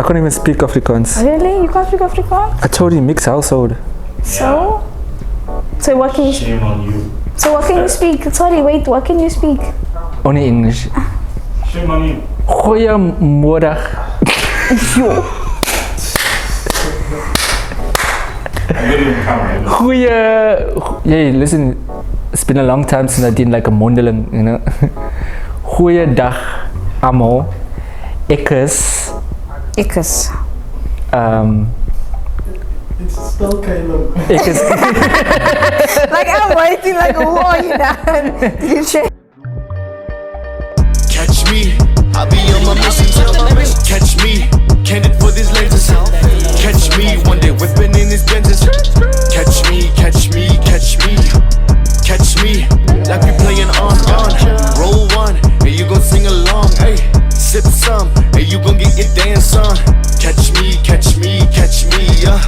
I can't even speak Afrikaans. Really? You can't speak Afrikaans? I told you, mixed household. So what can you? Shame on you. So what can you speak? Sorry, wait. What can you speak? Only English. Shame on you. Goeiemorgen. Yo. Hey, listen. It's been a long time since I did like a mondeling, you know. Goeiedag, allemaal. Ek is. Ikes. It's still Caleb. Ek is. Like I'm waiting. Like who are you now? Did you check? Catch me, I'll be on my mission. Catch me, candid for these lenses. Catch me, one day whipping in these benches. Catch me, catch me, catch me. Catch me, like we playing on. Roll one, and you gon' sing along. Hey, sip some, and you gon' get your dance on. Catch me, catch me, catch me, yeah.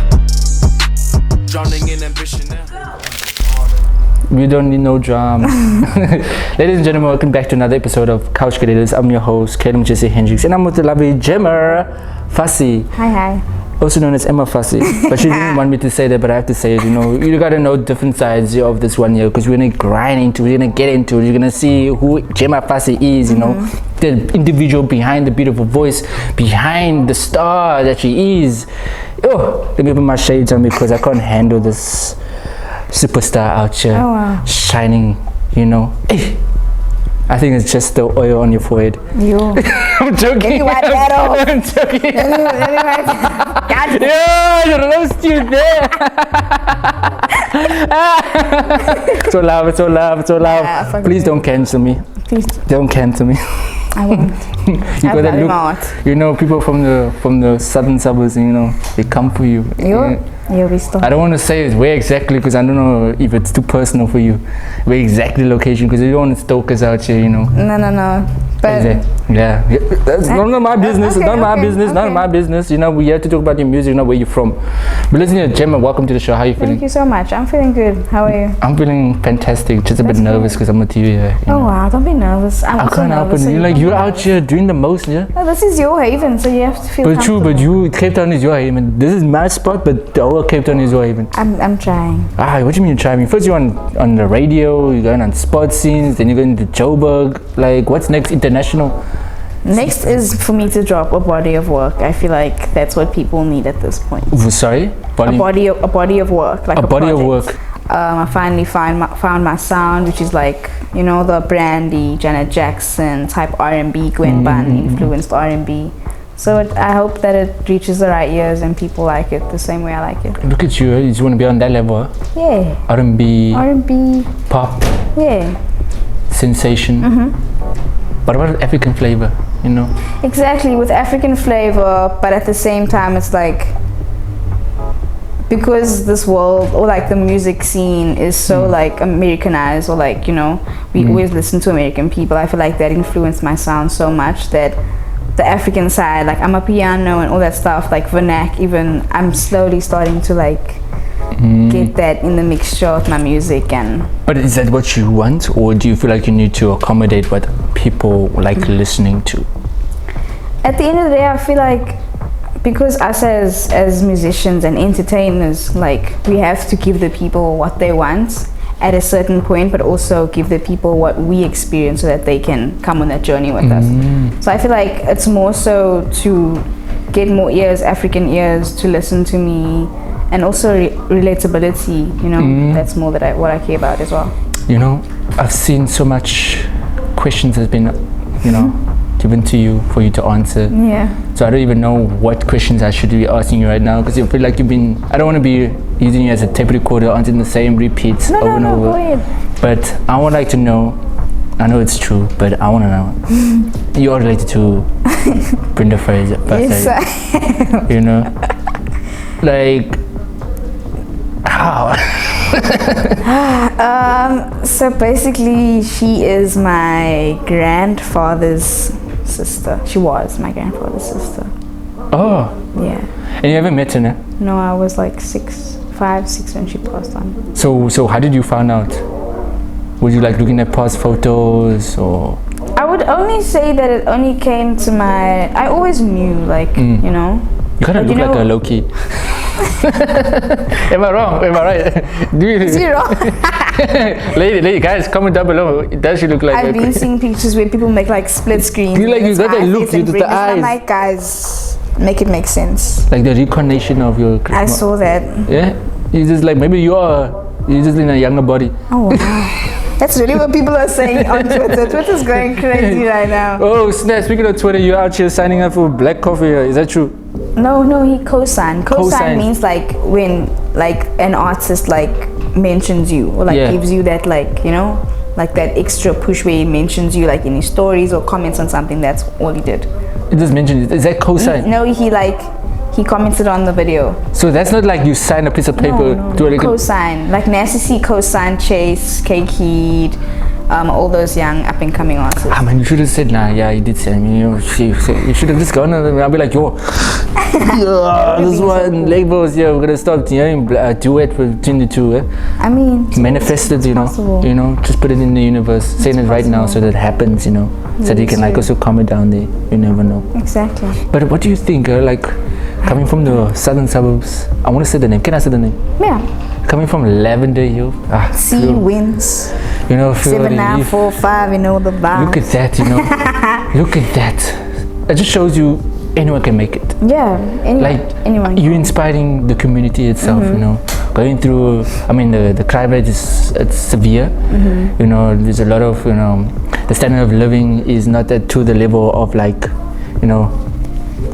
Drowning in ambition now. We don't need no drama. Ladies and gentlemen, welcome back to another episode of Couch Creators. I'm your host, Caleb Jesse Hendricks, and I'm with the lovely Gemma Fassie. Hi. Also known as Emma Fassie. But she didn't want me to say that, but I have to say it, you know. You gotta know different sides of this one year, because we're gonna grind into it, we're gonna get into it, you're gonna see who Gemma Fassie is, you know. The individual behind the beautiful voice, behind the star that she is. Oh, let me put my shades on because I can't handle this superstar out here shining, you know. I think it's just the oil on your forehead. You. I'm joking. Let me wipe that off. I'm joking. Let me wipe that. God. Yeah, you roast you there. So loud. Yeah, Please don't cancel me. Please. Don't cancel me. I won't. You gotta look. You know, people from the southern suburbs, you know, they come for you. You'll be still. I don't want to say it where exactly because I don't know if it's too personal for you. Where exactly location, because you don't want stalkers out here, you know. No. But yeah, that's none of my business. Okay, None of my business. You know, we have to talk about your music, not where you're from. But listen here, Gemma, welcome to the show. How are you feeling? thank you so much. I'm feeling good. How are you? I'm feeling fantastic. Just a bit nervous because I'm with you here. You know. Wow, don't be nervous. I can't help it. You're out here doing the most, yeah. No, this is your haven, so you have to feel. But true, but Cape Town is your haven. This is my spot, but the whole Cape Town is your haven. I'm trying. What do you mean you're trying? First you're on the radio, you're going on sports scenes, then you're going to Joburg. Like, what's next international? Next is for me to drop a body of work. I feel like that's what people need at this point. Sorry? A body of work, like a body of work. I finally found my sound, which is like, you know, the Brandy, Janet Jackson type R&B, Gwen Bunn influenced R&B. So I hope that it reaches the right ears and people like it the same way I like it. Look at you, you just want to be on that level. Yeah. R&B, pop, yeah, sensation. But what about African flavor, you know? Exactly, with African flavor, but at the same time it's like, because this world or like the music scene is so like Americanized, or like, you know, we always listen to American people. I feel like that influenced my sound so much that the African side, like I'm a piano and all that stuff, like vernac even, I'm slowly starting to like get that in the mixture of my music. And but is that what you want, or do you feel like you need to accommodate what people like listening to? At the end of the day, I feel like because us as musicians and entertainers, like we have to give the people what they want at a certain point, but also give the people what we experience so that they can come on that journey with us. So I feel like it's more so to get more ears, African ears, to listen to me, and also relatability, you know. That's more that what I care about as well. You know, I've seen so much questions has been, you know, given to you for you to answer. Yeah. So I don't even know what questions I should be asking you right now, because I feel like I don't want to be using you as a tape recorder, answering the same repeats over and over. Go ahead. But I would like to know, I know it's true, but I want to know, you are related to Brenda Fraser, Yes, you know? Like, how? So basically she is my grandfather's sister. She was my grandfather's sister. Oh. Yeah. And you haven't met her, no? No, I was like 5, 6 when she passed on. So how did you find out? Were you like looking at past photos, or? I would would only say that it only came to my. I always knew, like, you know. You kind of look you like know- a low key. Am I wrong? Am I right? Do you? Is he wrong? lady, guys, comment down below. Does she look like I've a been seeing pictures where people make like split screens. You like- you got that look with the eyes. I'm like, guys, make it make sense. like the reincarnation of your? I saw that. Yeah, you just like maybe you're just in a younger body. Oh wow. That's really what people are saying on Twitter. Twitter's going crazy right now. Oh snap! Speaking of Twitter, you're out here signing up for black coffee. Is that true? No, he co-sign. Co-sign. Co-sign means like when like an artist like mentions you or like Yeah. gives you that like, you know, like that extra push where he mentions you like in his stories or comments on something. That's all he did. It just mentioned it. Is that co-sign? No, he commented on the video. So that's not like you sign a piece of paper to a Co-sign. Like Nasty C co-sign Chase, Quiade, all those young up and coming artists. Ah man, you should have said nah. Yeah, you did say. I mean, you should have just gone and I'll be like, yo, yeah, this one labels. Yeah, we're gonna start hearing duet between the two. I mean, Manifest it, you know. possible. You know, just put it in the universe. Saying it right now so that it happens, you know. So that you can like true. also comment down there. You never know. exactly. But what do you think? Like coming from the southern suburbs. I want to say the name. Can I say the name? Yeah. Coming from Lavender Hill. C feel- wins. You know, feel 7, 9, relief. 4, 5. You know the vibe. Look at that, you know. Look at that. It just shows you anyone can make it. Yeah. Anyone. You inspiring the community itself, you know. Going through, I mean, the crime rate it's severe. You know, there's a lot of, you know, the standard of living is not to the level of like, you know,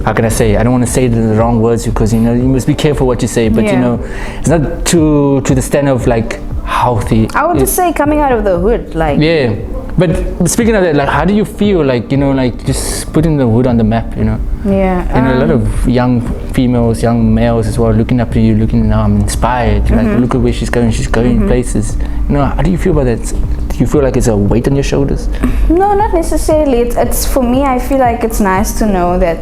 how can I say? I don't want to say the wrong words because you know you must be careful what you say. But you Yeah. know, it's not to the standard of like healthy. I would just say coming out of the hood, like. Yeah, but speaking of that, like, how do you feel, like, you know, like just putting the hood on the map, you know? Yeah. You know, a lot of young females, young males as well, looking up to you, looking, now I'm inspired. Like, look at where she's going places. You know, how do you feel about that? Do you feel like it's a weight on your shoulders? No, not necessarily. It's for me. I feel like it's nice to know that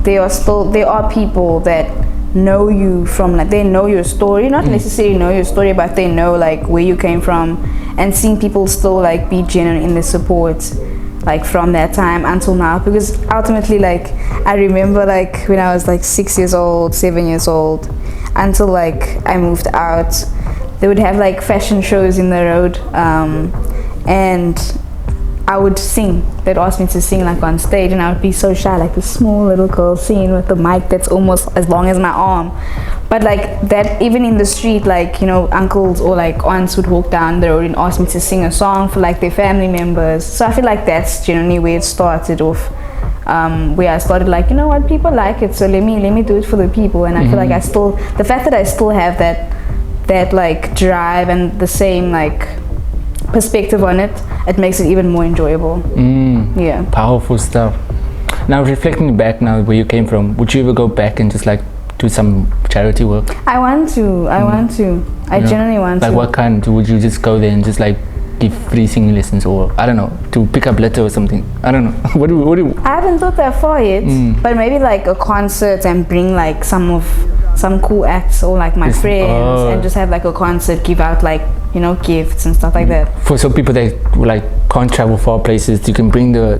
there are people that know you from, like, they know your story, not necessarily know your story, but they know like where you came from, and seeing people still like be genuine in the support, like from that time until now. Because ultimately, like, I remember like when I was like 6 years old, 7 years old, until like I moved out, they would have like fashion shows in the road, and I would sing. They'd ask me to sing like on stage, and I would be so shy, like this small little girl singing with the mic that's almost as long as my arm. But like that, even in the street, like, you know, uncles or like aunts would walk down the road and ask me to sing a song for like their family members. So I feel like that's generally where it started off, where I started like, you know what, people like it, so let me do it for the people. And I feel like I still, the fact that I still have that like drive and the same like perspective on it, it makes it even more enjoyable. Yeah. Powerful stuff. Now, reflecting back now where you came from, would you ever go back and just like do some charity work? I want to. I Yeah. genuinely want Like to. what kind? Would you just go there and just like give free singing lessons, or I don't know, to pick up litter or something? I don't know. what do you I haven't thought that far yet, but maybe like a concert and bring like some cool acts or like my friends and just have like a concert, give out like, you know, gifts and stuff like that. For some people that like can't travel far places, you can bring the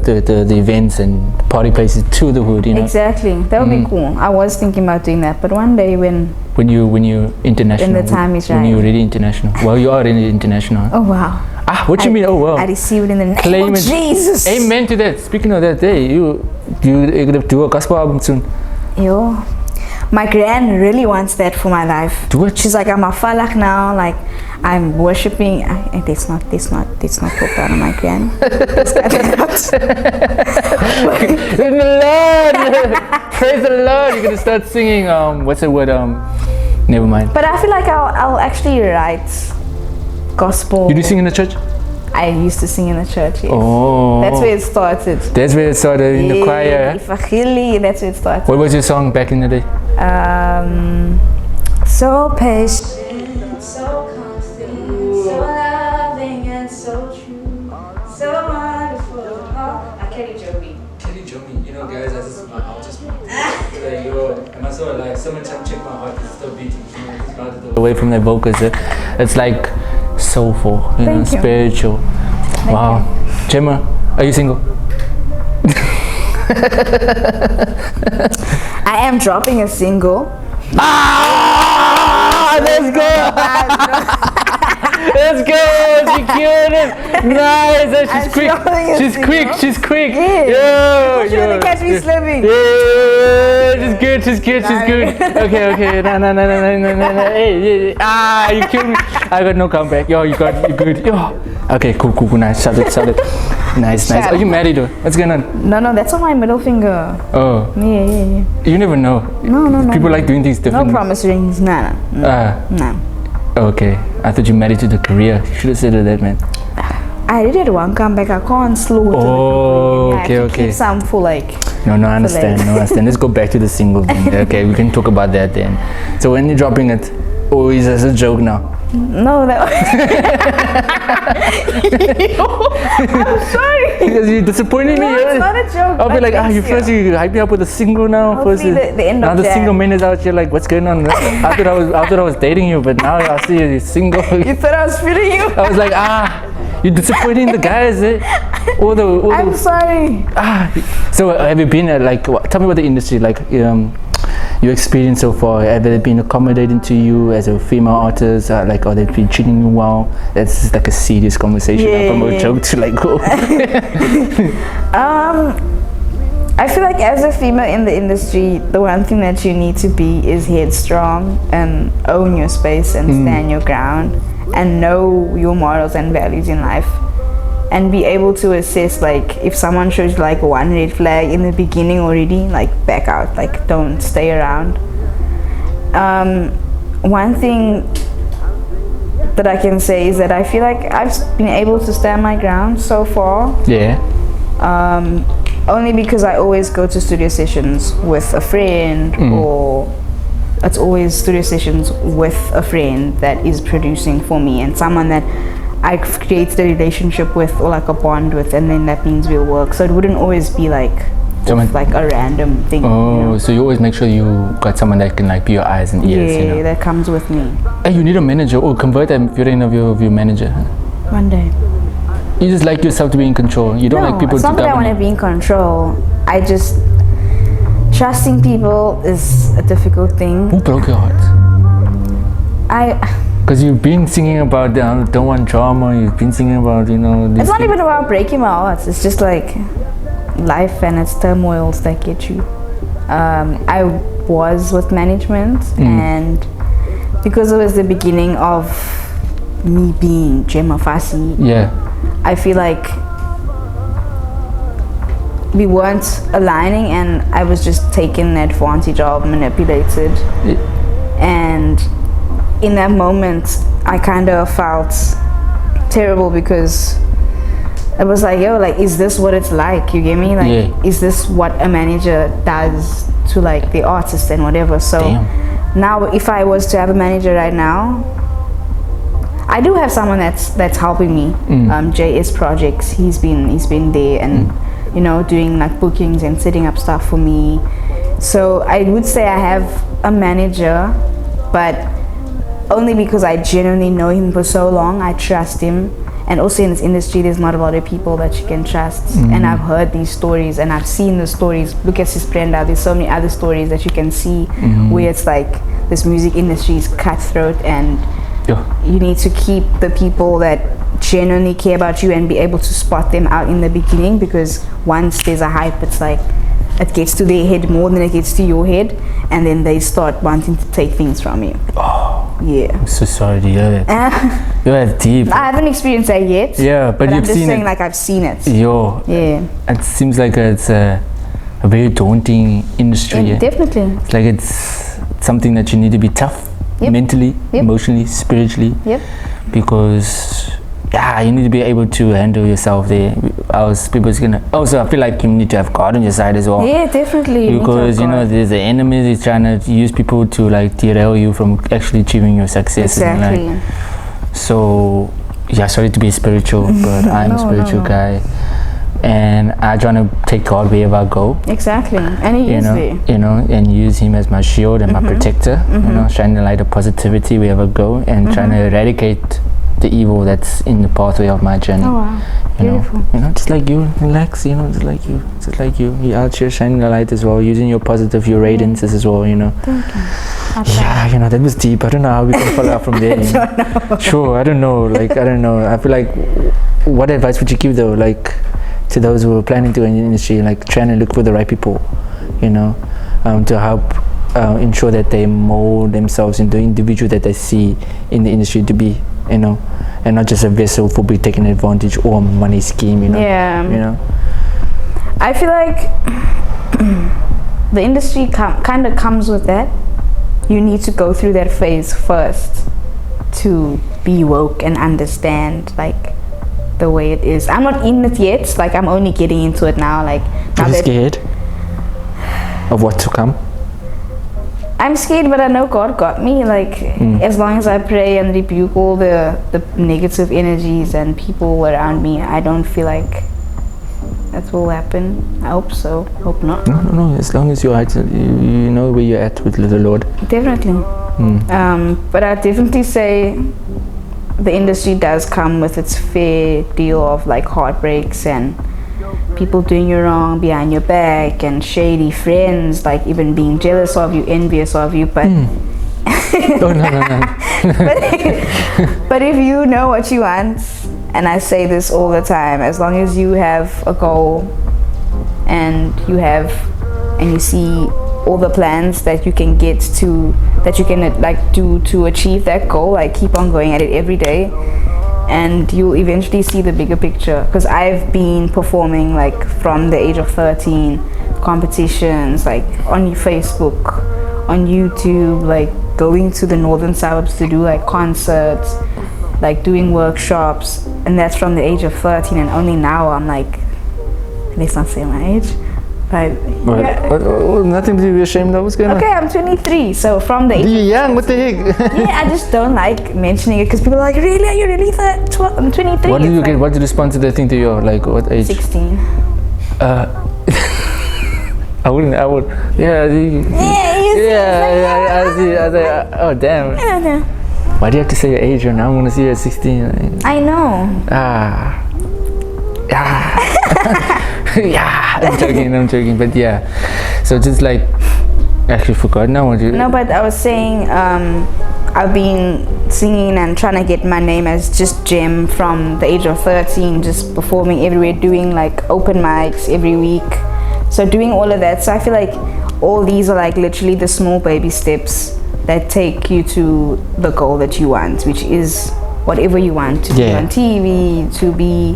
events and party places to the hood, you know. Exactly, that would be cool. I was thinking about doing that, but one day when you international, when the time is when right. you're really international. Well, you are really international. Oh wow. Ah, what you mean? Oh wow. I received it in the name Claim of it. Jesus. Amen to that. Speaking of that, hey, you're gonna do a gospel album soon. Yo, my gran really wants that for my life. Do it. She's like, I'm a falak now, like I'm worshipping. That's not talked out of my gran. In the Lord, praise the Lord. You're gonna start singing. What's the word? Never mind. But I feel like I'll actually write gospel. You do sing in the church? I used to sing in the church. Yes. Oh, That's where it started. That's where it started, in the choir. Ifachili, that's where it started. What was your song back in the day? So patient, so constant, so loving and so true, so wonderful. Oh, I Kelly Jovi. Kelly Jovi, you know, guys, I'll just like, yo, am I so alive? Someone check my heart, it's still beating. Away from the vocals, it's like soulful, you know, Thank you. spiritual. Wow. Gemma, are you single? I am dropping a single. Ah, let's go. Let's go. She killed it. Nice. She's quick. She's quick. She's quick. Yeah. She didn't catch me slipping. Yeah. She's good. She's good. She's good. Okay. No. Hey. Ah, you killed me. I got no comeback. Yo, you good. Yo. Okay, cool. Nice. Solid. Nice. Are you married though? What's going on? No, that's on my middle finger. Oh. Yeah. You never know. No. People like doing things differently. No promise rings. Nah. Nah. Okay. I thought you married to the career. You should have said that, man. I did one comeback. I can't slow to Oh, the career. okay. Keep some for like. No, I understand. Let's go back to the single thing. Okay, we can talk about that then. So when you're dropping it, oh, is this a joke now? No, that. I'm sorry. Because you disappointed me. No, it's not a joke. I'll be like, you hype me up with a single now. Hopefully the end now of the Jan. single man is out here like, what's going on? I thought I was dating you, but now I see you're single. You thought I was feeling you? I was like, you're disappointing the guys, eh? I'm sorry. So have you been tell me about the industry, your experience so far. Have they been accommodating to you as a female artist? Or they've been treating you well? That's just like a serious conversation. From a joke to go. I feel like as a female in the industry, the one thing that you need to be is headstrong and own your space and stand your ground and know your morals and values in life. And be able to assess if someone shows one red flag in the beginning already, back out, don't stay around. One thing that I can say is that I feel like I've been able to stand my ground so far. Yeah. Only because I always go to studio sessions with a friend, or it's always studio sessions with a friend that is producing for me and someone that I've created a relationship with or a bond with, and then that means we'll work. So it wouldn't always be a random thing. Oh, so you always make sure you got someone that can be your eyes and ears. Yeah, that comes with me. Hey, you need a manager. Oh, convert that feeling of your manager. One day. You just like yourself to be in control. You don't like people to it's not that I want to be in control. I just trusting people is a difficult thing. Who broke your heart? Because you've been singing about don't want drama. You've been singing about It's not even about breaking my heart. It's just life and its turmoils that get you. I was with management, and because it was the beginning of me being Gemma Fassie. Yeah. I feel like we weren't aligning, and I was just taken advantage of, manipulated, and in that moment I kind of felt terrible because it was is this what it's like? You get me? Is this what a manager does to the artist and whatever? So now if I was to have a manager right now, I do have someone that's helping me. JS Projects, he's been there and doing bookings and setting up stuff for me. So I would say I have a manager, but only because I genuinely know him for so long. I trust him, and also in this industry there's not a lot of people that you can trust. And I've heard these stories and I've seen the stories. Look at Brenda, there's so many other stories that you can see where it's this music industry is cutthroat, and you need to keep the people that genuinely care about you and be able to spot them out in the beginning, because once there's a hype, it's it gets to their head more than it gets to your head, and then they start wanting to take things from you. Yeah. I'm so sorry to hear that. You're deep. I haven't experienced that yet. Yeah, but you've I'm just seen saying it. I've seen it. Yeah. It seems like it's a very daunting industry. Yeah, definitely. It's something that you need to be tough. Mentally, emotionally, spiritually, because you need to be able to handle yourself there. People's gonna also, I feel like you need to have God on your side as well. Yeah, definitely. Because there's the enemy is trying to use people to derail you from actually achieving your success. Exactly. So sorry to be spiritual, but I'm a spiritual guy, and I try to take God wherever I go. Exactly. And he is there. And use him as my shield and my protector. Shining the light of positivity wherever I go, and trying to eradicate the evil that's in the pathway of my journey. Oh wow, You know, beautiful. just like you, relax. Just like you. You're out here shining the light as well, using your positive, your radiances as well. Thank you. I try. Yeah, that was deep. I don't know how we can follow up from there. Sure, I don't know. I don't know. I feel like, what advice would you give though, like, to those who are planning to go in the industry, like trying to look for the right people, to help ensure that they mold themselves into the individual that they see in the industry to be, and not just a vessel for being taken advantage or a money scheme, Yeah. I feel like the industry kind of comes with that. You need to go through that phase first to be woke and understand like the way it is. I'm not in it yet. Like I'm only getting into it now. Like now Are you scared of what to come? I'm scared, but I know God got me. Like as long as I pray and rebuke all the negative energies and people around me, I don't feel like that will happen. I hope so. Hope not. No. As long as you're at, you know where you're at with the Lord. Definitely. But I definitely say the industry does come with its fair deal of like heartbreaks and people doing you wrong behind your back and shady friends, like even being jealous of you, envious of you. But Oh no. but if you know what you want, and I say this all the time, as long as you have a goal and you see all the plans that you can get to, that you can like do to achieve that goal, like keep on going at it every day, and you'll eventually see the bigger picture. Because I've been performing like from the age of 13, competitions like on Facebook, on YouTube, like going to the northern suburbs to do like concerts, like doing workshops, and that's from the age of 13. And only now I'm like, let's not say my age, but yeah. Nothing to be ashamed of. What's going on? Okay, I'm 23, so from the age You're young. What the heck? yeah, I just don't like mentioning it because people are like, really? Are you really 12? I'm 23. What did you It's get? What did you respond to the thing to your, like, what age? 16. I would. Yeah. I see. I was like, oh damn. Yeah. Why do you have to say your age? Now I'm gonna see you at 16. I know. Yeah. I'm joking. But yeah. So just like, actually forgot now what you. No, but I was saying, I've been singing and trying to get my name as just Gem from the age of 13, just performing everywhere, doing like open mics every week. So doing all of that. So I feel like all these are like literally the small baby steps that take you to the goal that you want, which is whatever you want to be on TV, to be,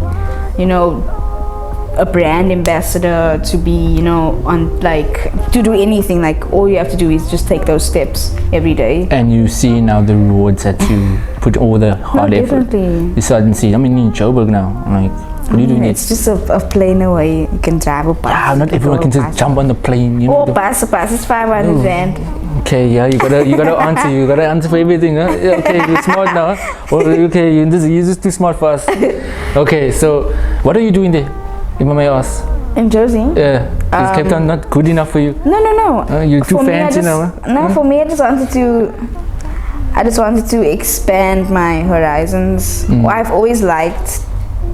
a brand ambassador, to be, on like, to do anything. Like all you have to do is just take those steps every day. And you see now the rewards that you put all the hard effort. Definitely. You start to see. I mean, in Joburg now, like, what are you doing? It's just a plane away. You can drive a bus. Yeah, not everyone can just jump on the plane. Oh, bus is 500 rand. Okay, yeah, you gotta answer. You gotta answer for everything, huh? Yeah, okay, you're smart now. Huh? Okay, you're just too smart for us. Okay, so what are you doing there, if I may ask? In Jersey? Yeah, is Cape Town not good enough for you? No. You're too fancy now. Huh? No, for me, I just wanted to expand my horizons. I've always liked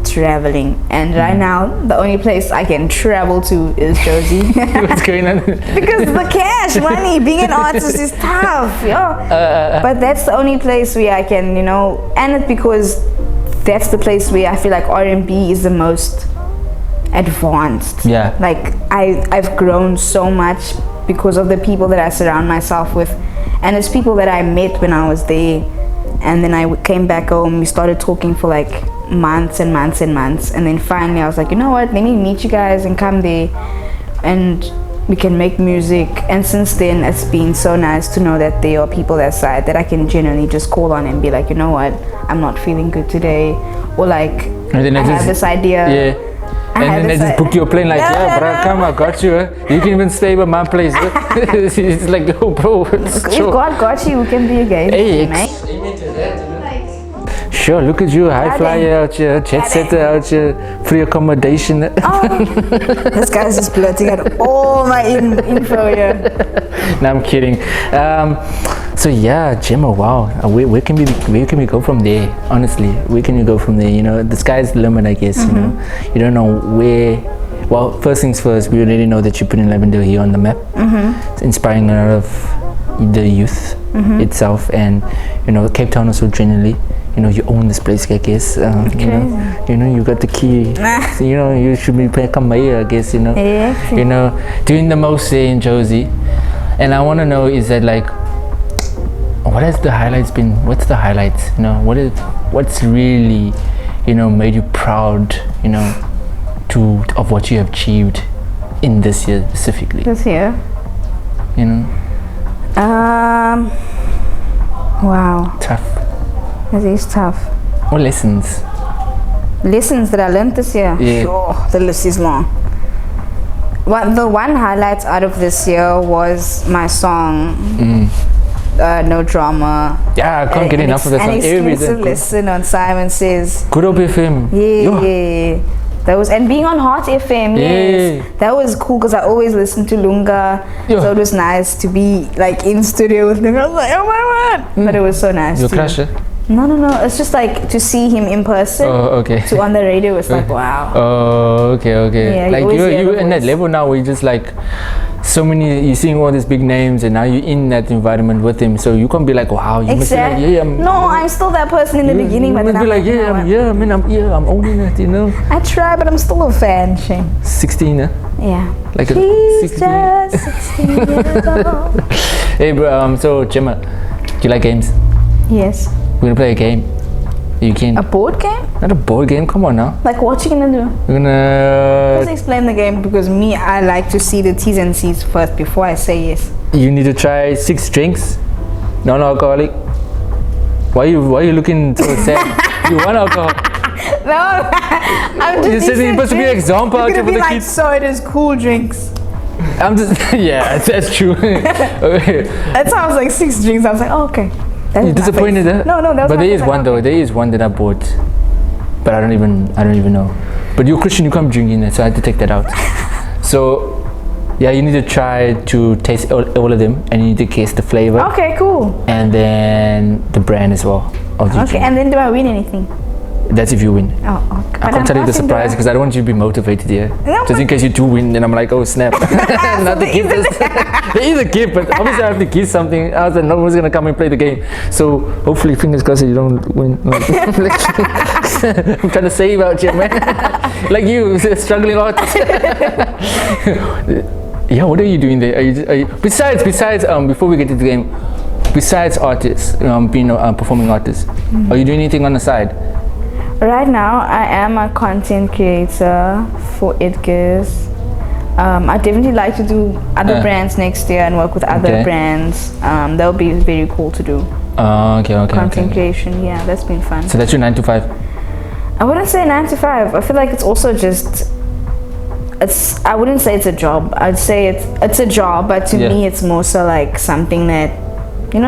traveling, and right now the only place I can travel to is Jersey. What's going on? Because the cash money, being an artist is tough, but that's the only place where I can, and it's because that's the place where I feel like R&B is the most advanced. Yeah, like I've grown so much because of the people that I surround myself with, and it's people that I met when I was there, and then I came back home. We started talking for like months and then finally I was like, you know what, let me meet you guys and come there and we can make music. And since then it's been so nice to know that there are people that side that I can genuinely just call on and be like, you know what, I'm not feeling good today, or like, I have this idea. Yeah. And then they just book your plane like, yeah, bro, come, I got you. You can even stay with my place. It's like, oh, bro. If God got you, who can be against you, mate? Sure, look at you, high flyer out here, jet setter out here, free accommodation. This guy's just blurting out all my info here. No, I'm kidding. So yeah, Gemma, wow. Where can we go from there? Honestly, where can we go from there? You know, the sky's the limit, I guess. You know, you don't know where. Well, first things first, we already know that you put in Lavender here on the map. It's inspiring a lot of the youth itself, and you know, Cape Town also generally. You know, you own this place, I guess. You know, you got the key. So, you know, you should be come here, I guess. You know, you know, doing the most there in Josie. And I want to know is that like, what has the highlights been? What's the highlights? You know, what's really, you know, made you proud? You know, of what you have achieved in this year specifically. This year. You know. Wow. Tough. It is tough. What lessons? Lessons that I learned this year. Yeah. Oh, the list is long. The one highlight out of this year was my song, No Drama. Yeah, I can't get enough of that song. An exclusive listen on Simon Says. Good Hope FM. Yeah. That was, and being on Hot FM, yes, that was cool because I always listened to Lunga, so it was nice to be like in studio with Lunga. I was like, oh my god! But it was so nice. Your crusher? No, it's just like to see him in person. Oh, okay. To on the radio, it's like wow. Oh, okay. Yeah, like you in that level now where you just like so many, you're seeing all these big names and now you're in that environment with him, so you can't be like wow, you must be like I'm still that person in the beginning, but then I'm like I'm owning it, you know. I try, but I'm still a fan. Shame. 16, Yeah. Like She's 16. just 16 years old. Hey bro, so Gemma, do you like games? Yes. We're gonna play a game. You can. A board game? Not a board game. Come on now. Like what you gonna do? We're gonna. Just explain the game because I like to see the T's and C's first before I say yes. You need to try 6 drinks, non-alcoholic. Why you looking so sad? You want alcohol? No, I'm just. You said you're supposed to be an example out It's here gonna for be the like kids. so. It is cool drinks. I'm just yeah, that's true. Okay. That sounds like 6 drinks. I was like, oh, okay. You're disappointed, huh? No, that was. But there is one though. There is one that I bought, but I don't even know. But you're Christian, you can't be drinking it, so I had to take that out. So, yeah, you need to try to taste all of them, and you need to guess the flavor. Okay, cool. And then the brand as well of the drink. And then do I win anything? That's if you win. Oh, okay. I can't tell you the surprise because I don't want you to be motivated here. No, just in case you do win, then I'm like, oh snap. Not the gift. There is a gift, but obviously I have to give something else and no one's gonna come and play the game. So hopefully, fingers crossed, you don't win. No. I'm trying to save out here, man. Like you, struggling out. Yeah, what are you doing there? Are you besides before we get to the game, besides artists, being a performing artist, are you doing anything on the side? Right now, I am a content creator for Edgar's. I definitely like to do other brands next year and work with other brands. That would be very cool to do. Okay. Content creation, yeah, that's been fun. So that's your 9 to 5? I wouldn't say 9 to 5. I feel like it's also just. I wouldn't say it's a job. I'd say it's a job, but to me, it's more so like something that,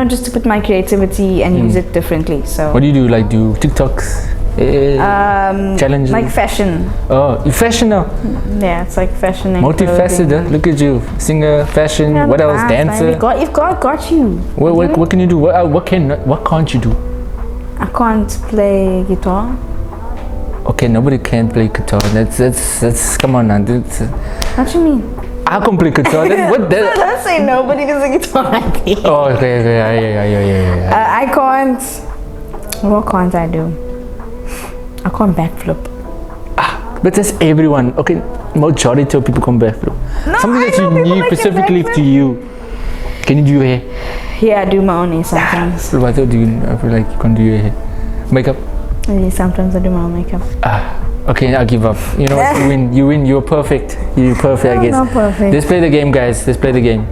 just to put my creativity and use it differently. So. What do you do? Like do TikToks? Challenges? Like fashion. Oh, you fashion now? Yeah, it's like fashion and multifaceted. Look at you, singer, fashion. What else? Dancer. If God got you. What can you do? What can't you do? I can't play guitar. Okay, nobody can play guitar. That's come on now. What you mean? I can play guitar. What? Don't say nobody can play guitar. Oh, okay, yeah. I can't. What can't I do? I can't backflip. But that's everyone. Okay, majority of people can backflip. No, something that you need specifically to you. Can you do your hair? Yeah, I do my own hair sometimes. So I thought I feel like you can do your hair. Makeup? Yeah, sometimes I do my own makeup. Okay, I'll give up. You know what? You win. You're perfect. You're perfect, I guess. Not perfect. Let's play the game, guys. Let's play the game.